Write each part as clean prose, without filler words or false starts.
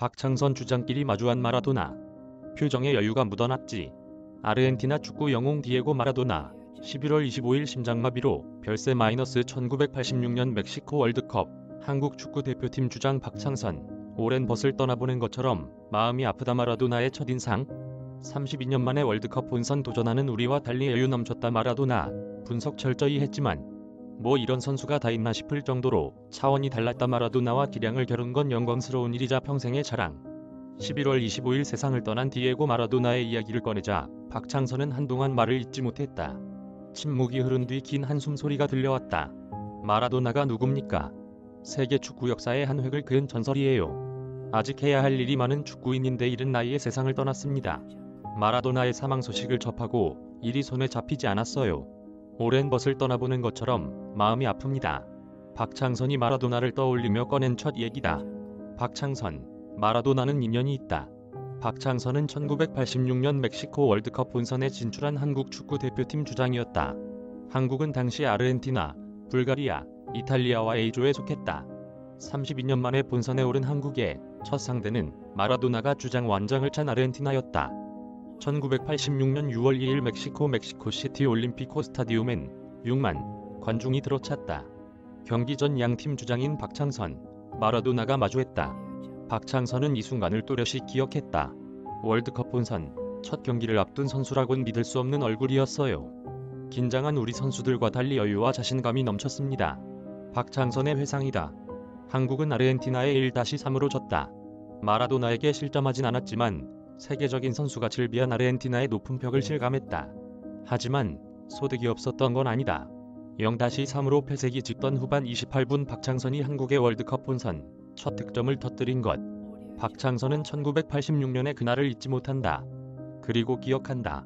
박창선 주장끼리 마주한 마라도나. 표정에 여유가 묻어났지. 아르헨티나 축구 영웅 디에고 마라도나. 11월 25일 심장마비로 별세 -1986년 멕시코 월드컵. 한국 축구대표팀 주장 박창선. 오랜 벗을 떠나보낸 것처럼 마음이 아프다. 마라도나의 첫인상. 32년 만에 월드컵 본선 도전하는 우리와 달리 여유 넘쳤다. 마라도나. 분석 철저히 했지만 뭐 이런 선수가 다 있나 싶을 정도로 차원이 달랐다. 마라도나와 기량을 겨룬 건 영광스러운 일이자 평생의 자랑. 11월 25일 세상을 떠난 디에고 마라도나의 이야기를 꺼내자 박창선은 한동안 말을 잇지 못했다. 침묵이 흐른 뒤 긴 한숨 소리가 들려왔다. 마라도나가 누굽니까? 세계 축구 역사의 한 획을 그은 전설이에요. 아직 해야 할 일이 많은 축구인인데 이른 나이에 세상을 떠났습니다. 마라도나의 사망 소식을 접하고 일이 손에 잡히지 않았어요. 오랜 벗을 떠나보는 것처럼 마음이 아픕니다. 박창선이 마라도나를 떠올리며 꺼낸 첫 얘기다. 박창선. 마라도나는 인연이 있다. 박창선은 1986년 멕시코 월드컵 본선에 진출한 한국 축구 대표팀 주장이었다. 한국은 당시 아르헨티나, 불가리아, 이탈리아와 A조에 속했다. 32년 만에 본선에 오른 한국의 첫 상대는 마라도나가 주장 완장을 찬 아르헨티나였다. 1986년 6월 2일 멕시코시티 올림피코 스타디움엔 6만 관중이 들어찼다. 경기 전 양팀 주장인 박창선, 마라도나가 마주했다. 박창선은 이 순간을 또렷이 기억했다. 월드컵 본선 첫 경기를 앞둔 선수라곤 믿을 수 없는 얼굴이었어요. 긴장한 우리 선수들과 달리 여유와 자신감이 넘쳤습니다. 박창선의 회상이다. 한국은 아르헨티나에 1-3으로 졌다. 마라도나에게 실점하진 않았지만 세계적인 선수가 즐비한 아르헨티나의 높은 벽을 실감했다. 하지만 소득이 없었던 건 아니다. 0-3으로 패색이 짙던 후반 28분 박창선이 한국의 월드컵 본선 첫 득점을 터뜨린 것. 박창선은 1986년의 그날을 잊지 못한다. 그리고 기억한다.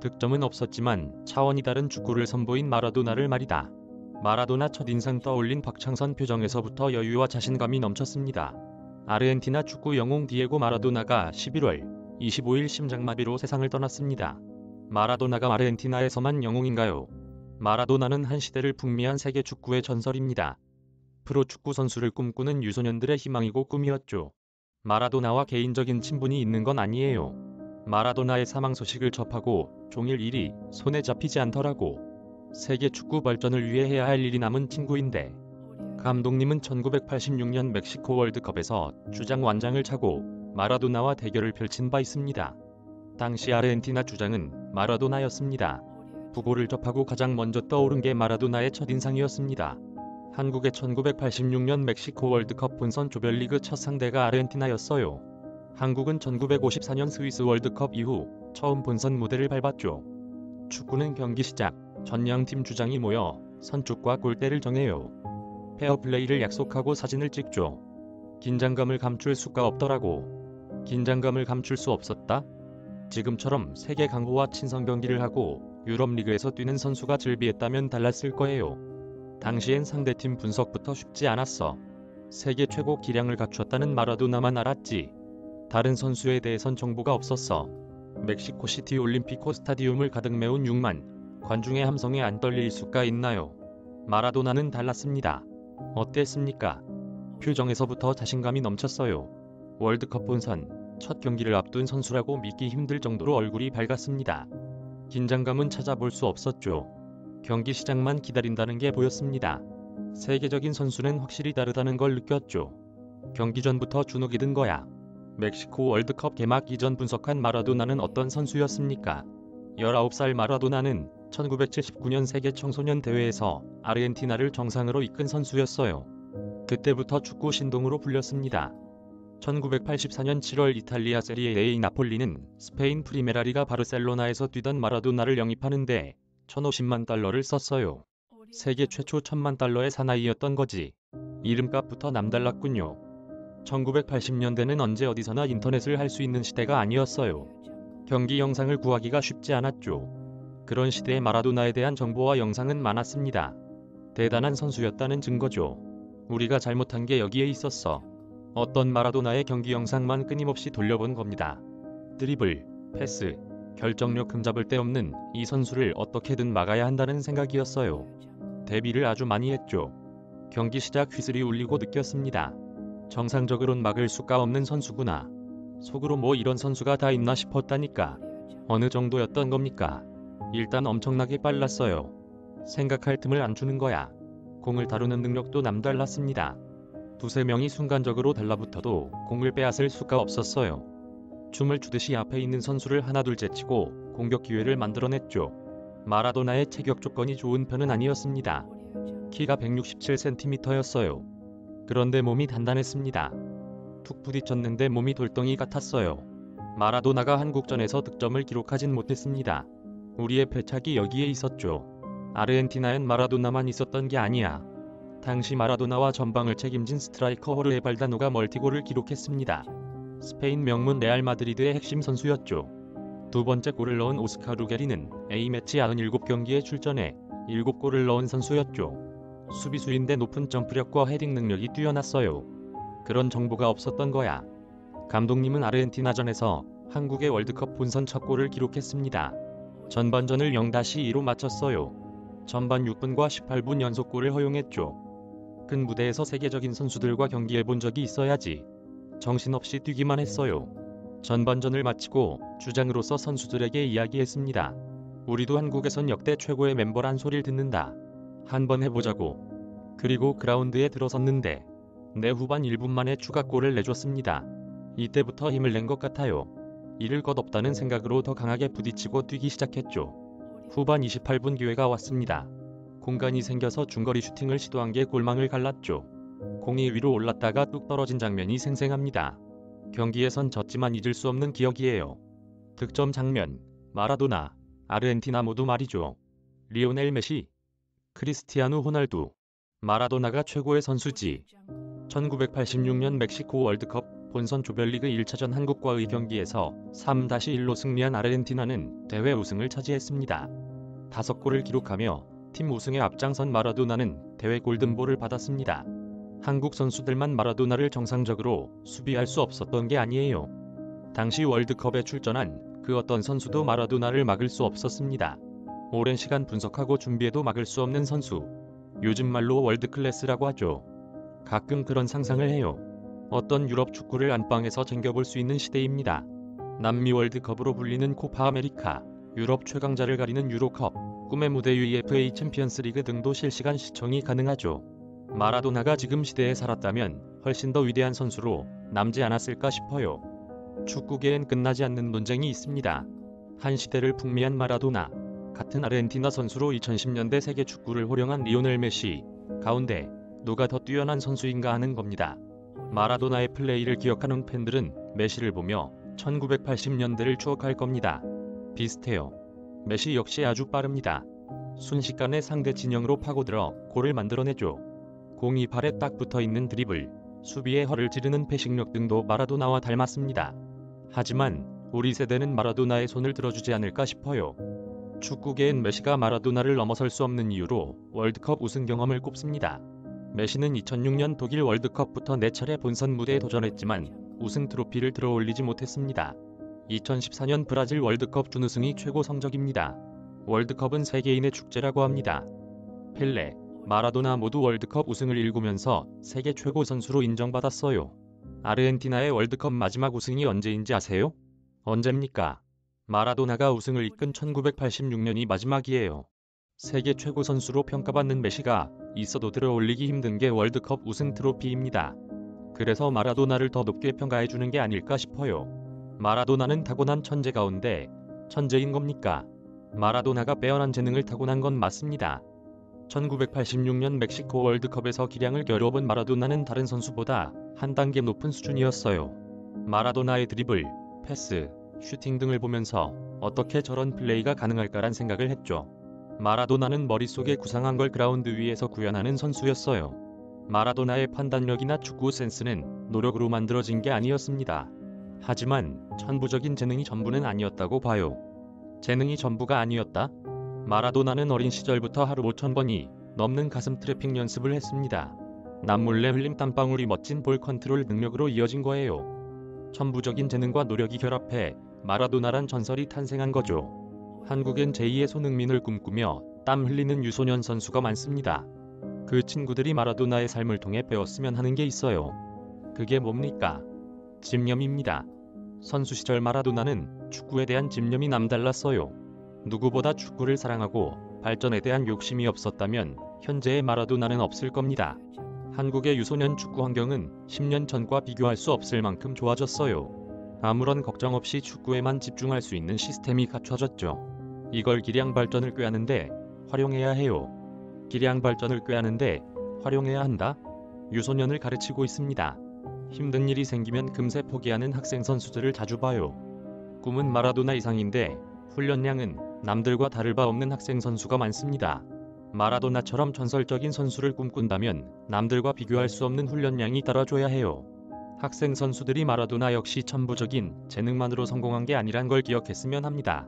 득점은 없었지만 차원이 다른 축구를 선보인 마라도나를 말이다. 마라도나 첫인상 떠올린 박창선 표정에서부터 여유와 자신감이 넘쳤습니다. 아르헨티나 축구 영웅 디에고 마라도나가 11월 25일 심장마비로 세상을 떠났습니다. 마라도나가 아르헨티나에서만 영웅인가요? 마라도나는 한 시대를 풍미한 세계 축구의 전설입니다. 프로축구 선수를 꿈꾸는 유소년들의 희망이고 꿈이었죠. 마라도나와 개인적인 친분이 있는 건 아니에요. 마라도나의 사망 소식을 접하고 종일 일이 손에 잡히지 않더라고. 세계 축구 발전을 위해 해야 할 일이 남은 친구인데. 감독님은 1986년 멕시코 월드컵에서 주장 완장을 차고 마라도나와 대결을 펼친 바 있습니다. 당시 아르헨티나 주장은 마라도나였습니다. 부고를 접하고 가장 먼저 떠오른 게 마라도나의 첫인상이었습니다. 한국의 1986년 멕시코 월드컵 본선 조별리그 첫 상대가 아르헨티나였어요. 한국은 1954년 스위스 월드컵 이후 처음 본선 무대를 밟았죠. 축구는 경기 시작 전 양팀 주장이 모여 선축과 골대를 정해요. 페어플레이를 약속하고 사진을 찍죠. 긴장감을 감출 수가 없더라고. 긴장감을 감출 수 없었다? 지금처럼 세계 강호와 친선 경기를 하고 유럽 리그에서 뛰는 선수가 즐비했다면 달랐을 거예요. 당시엔 상대팀 분석부터 쉽지 않았어. 세계 최고 기량을 갖추었다는 마라도나만 알았지. 다른 선수에 대해선 정보가 없었어. 멕시코시티 올림피코 스타디움을 가득 메운 6만 관중의 함성에 안 떨릴 수가 있나요? 마라도나는 달랐습니다. 어땠습니까? 표정에서부터 자신감이 넘쳤어요. 월드컵 본선 첫 경기를 앞둔 선수라고 믿기 힘들 정도로 얼굴이 밝았습니다. 긴장감은 찾아볼 수 없었죠. 경기 시작만 기다린다는 게 보였습니다. 세계적인 선수는 확실히 다르다는 걸 느꼈죠. 경기 전부터 주눅이 든 거야. 멕시코 월드컵 개막 이전 분석한 마라도나는 어떤 선수였습니까? 19살 마라도나는 1979년 세계 청소년 대회에서 아르헨티나를 정상으로 이끈 선수였어요. 그때부터 축구 신동으로 불렸습니다. 1984년 7월 이탈리아 세리에 A 나폴리는 스페인 프리메라리가 바르셀로나에서 뛰던 마라도나를 영입하는데 1,050만 달러를 썼어요. 세계 최초 1,000만 달러의 사나이였던 거지. 이름값부터 남달랐군요. 1980년대는 언제 어디서나 인터넷을 할 수 있는 시대가 아니었어요. 경기 영상을 구하기가 쉽지 않았죠. 그런 시대에 마라도나에 대한 정보와 영상은 많았습니다. 대단한 선수였다는 증거죠. 우리가 잘못한 게 여기에 있었어. 어떤 마라도나의 경기 영상만 끊임없이 돌려본 겁니다. 드리블, 패스, 결정력 흠잡을 데 없는 이 선수를 어떻게든 막아야 한다는 생각이었어요. 데뷔를 아주 많이 했죠. 경기 시작 휘슬이 울리고 느꼈습니다. 정상적으론 막을 수가 없는 선수구나. 속으로 뭐 이런 선수가 다 있나 싶었다니까. 어느 정도였던 겁니까? 일단 엄청나게 빨랐어요. 생각할 틈을 안 주는 거야. 공을 다루는 능력도 남달랐습니다. 두세 명이 순간적으로 달라붙어도 공을 빼앗을 수가 없었어요. 춤을 추듯이 앞에 있는 선수를 하나둘 제치고 공격 기회를 만들어냈죠. 마라도나의 체격 조건이 좋은 편은 아니었습니다. 키가 167cm였어요. 그런데 몸이 단단했습니다. 툭 부딪혔는데 몸이 돌덩이 같았어요. 마라도나가 한국전에서 득점을 기록하진 못했습니다. 우리의 패착이 여기에 있었죠. 아르헨티나엔 마라도나만 있었던 게 아니야. 당시 마라도나와 전방을 책임진 스트라이커 호르헤 발다노가 멀티골을 기록했습니다. 스페인 명문 레알 마드리드의 핵심 선수였죠. 두 번째 골을 넣은 오스카 루게리는 A매치 97경기에 출전해 7골을 넣은 선수였죠. 수비수인데 높은 점프력과 헤딩 능력이 뛰어났어요. 그런 정보가 없었던 거야. 감독님은 아르헨티나전에서 한국의 월드컵 본선 첫 골을 기록했습니다. 전반전을 0-2로 마쳤어요. 전반 6분과 18분 연속골을 허용했죠. 큰 무대에서 세계적인 선수들과 경기해본 적이 있어야지. 정신없이 뛰기만 했어요. 전반전을 마치고 주장으로서 선수들에게 이야기했습니다. 우리도 한국에선 역대 최고의 멤버란 소리를 듣는다. 한번 해보자고. 그리고 그라운드에 들어섰는데 내 후반 1분 만에 추가골을 내줬습니다. 이때부터 힘을 낸 것 같아요. 잃을 것 없다는 생각으로 더 강하게 부딪히고 뛰기 시작했죠. 후반 28분 기회가 왔습니다. 공간이 생겨서 중거리 슈팅을 시도한 게 골망을 갈랐죠. 공이 위로 올랐다가 뚝 떨어진 장면이 생생합니다. 경기에선 졌지만 잊을 수 없는 기억이에요. 득점 장면, 마라도나, 아르헨티나 모두 말이죠. 리오넬 메시, 크리스티아누 호날두, 마라도나가 최고의 선수지. 1986년 멕시코 월드컵 본선 조별리그 1차전 한국과의 경기에서 3-1로 승리한 아르헨티나는 대회 우승을 차지했습니다. 5골을 기록하며 팀 우승에 앞장선 마라도나는 대회 골든볼을 받았습니다. 한국 선수들만 마라도나를 정상적으로 수비할 수 없었던 게 아니에요. 당시 월드컵에 출전한 그 어떤 선수도 마라도나를 막을 수 없었습니다. 오랜 시간 분석하고 준비해도 막을 수 없는 선수. 요즘 말로 월드클래스라고 하죠. 가끔 그런 상상을 해요. 어떤 유럽 축구를 안방에서 챙겨볼 수 있는 시대입니다. 남미 월드컵으로 불리는 코파 아메리카, 유럽 최강자를 가리는 유로컵, 꿈의 무대 UEFA 챔피언스 리그 등도 실시간 시청이 가능하죠. 마라도나가 지금 시대에 살았다면 훨씬 더 위대한 선수로 남지 않았을까 싶어요. 축구계엔 끝나지 않는 논쟁이 있습니다. 한 시대를 풍미한 마라도나, 같은 아르헨티나 선수로 2010년대 세계 축구를 호령한 리오넬 메시 가운데 누가 더 뛰어난 선수인가 하는 겁니다. 마라도나의 플레이를 기억하는 팬들은 메시를 보며 1980년대를 추억할 겁니다. 비슷해요. 메시 역시 아주 빠릅니다. 순식간에 상대 진영으로 파고들어 골을 만들어내죠. 공이 발에 딱 붙어있는 드리블, 수비에 허를 찌르는 패싱력 등도 마라도나와 닮았습니다. 하지만 우리 세대는 마라도나의 손을 들어주지 않을까 싶어요. 축구계엔 메시가 마라도나를 넘어설 수 없는 이유로 월드컵 우승 경험을 꼽습니다. 메시는 2006년 독일 월드컵부터 4차례 본선 무대에 도전했지만 우승 트로피를 들어올리지 못했습니다. 2014년 브라질 월드컵 준우승이 최고 성적입니다. 월드컵은 세계인의 축제라고 합니다. 펠레, 마라도나 모두 월드컵 우승을 일구면서 세계 최고 선수로 인정받았어요. 아르헨티나의 월드컵 마지막 우승이 언제인지 아세요? 언제입니까? 마라도나가 우승을 이끈 1986년이 마지막이에요. 세계 최고 선수로 평가받는 메시가 있어도 들어올리기 힘든 게 월드컵 우승 트로피입니다. 그래서 마라도나를 더 높게 평가해주는 게 아닐까 싶어요. 마라도나는 타고난 천재 가운데 천재인 겁니까? 마라도나가 빼어난 재능을 타고난 건 맞습니다. 1986년 멕시코 월드컵에서 기량을 겨뤄본 마라도나는 다른 선수보다 한 단계 높은 수준이었어요. 마라도나의 드리블, 패스, 슈팅 등을 보면서 어떻게 저런 플레이가 가능할까란 생각을 했죠. 마라도나는 머릿속에 구상한 걸 그라운드 위에서 구현하는 선수였어요. 마라도나의 판단력이나 축구 센스는 노력으로 만들어진 게 아니었습니다. 하지만 천부적인 재능이 전부는 아니었다고 봐요. 재능이 전부가 아니었다? 마라도나는 어린 시절부터 하루 5,000번이 넘는 가슴 트래핑 연습을 했습니다. 남몰래 흘린 땀방울이 멋진 볼 컨트롤 능력으로 이어진 거예요. 천부적인 재능과 노력이 결합해 마라도나란 전설이 탄생한 거죠. 한국엔 제2의 손흥민을 꿈꾸며 땀 흘리는 유소년 선수가 많습니다. 그 친구들이 마라도나의 삶을 통해 배웠으면 하는 게 있어요. 그게 뭡니까? 집념입니다. 선수 시절 마라도나는 축구에 대한 집념이 남달랐어요. 누구보다 축구를 사랑하고 발전에 대한 욕심이 없었다면 현재의 마라도나는 없을 겁니다. 한국의 유소년 축구 환경은 10년 전과 비교할 수 없을 만큼 좋아졌어요. 아무런 걱정 없이 축구에만 집중할 수 있는 시스템이 갖춰졌죠. 이걸 기량 발전을 꾀하는데 활용해야 해요. 기량 발전을 꾀하는데 활용해야 한다? 유소년을 가르치고 있습니다. 힘든 일이 생기면 금세 포기하는 학생 선수들을 자주 봐요. 꿈은 마라도나 이상인데 훈련량은 남들과 다를 바 없는 학생 선수가 많습니다. 마라도나처럼 전설적인 선수를 꿈꾼다면 남들과 비교할 수 없는 훈련량이 따라줘야 해요. 학생 선수들이 마라도나 역시 천부적인 재능만으로 성공한 게 아니란 걸 기억했으면 합니다.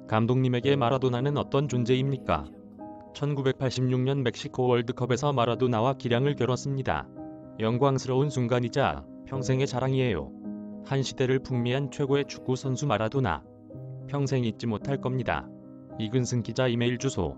감독님에게 마라도나는 어떤 존재입니까? 1986년 멕시코 월드컵에서 마라도나와 기량을 겨뤘습니다. 영광스러운 순간이자 평생의 자랑이에요. 한 시대를 풍미한 최고의 축구 선수 마라도나. 평생 잊지 못할 겁니다. 이근승 기자 이메일 주소